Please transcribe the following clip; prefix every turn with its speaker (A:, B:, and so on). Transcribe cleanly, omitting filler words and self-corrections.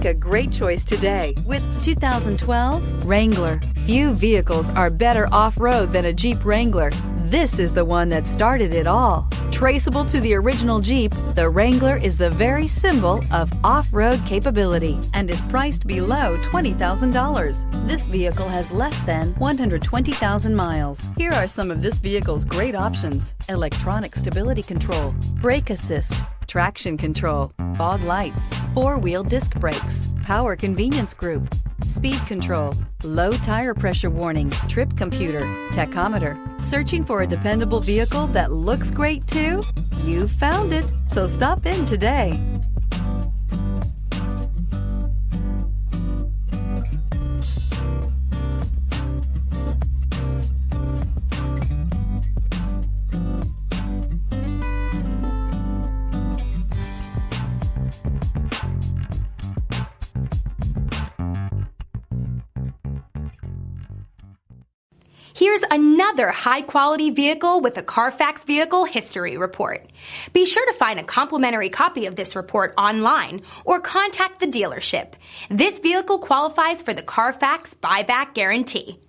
A: A great choice today with 2012 Wrangler. Few vehicles are better off-road than a Jeep Wrangler. This is the one that started it all. Traceable to the original Jeep, the Wrangler is the very symbol of off-road capability and is priced below $20,000. This vehicle has less than 120,000 miles. Here are some of this vehicle's great options: electronic stability control, brake assist, traction control, fog lights, four-wheel disc brakes, power convenience group, speed control, low tire pressure warning, trip computer, tachometer. Searching for a dependable vehicle that looks great too? You found it, so stop in today.
B: Here's another high-quality vehicle with a Carfax Vehicle History Report. Be sure to find a complimentary copy of this report online or contact the dealership. This vehicle qualifies for the Carfax Buyback Guarantee.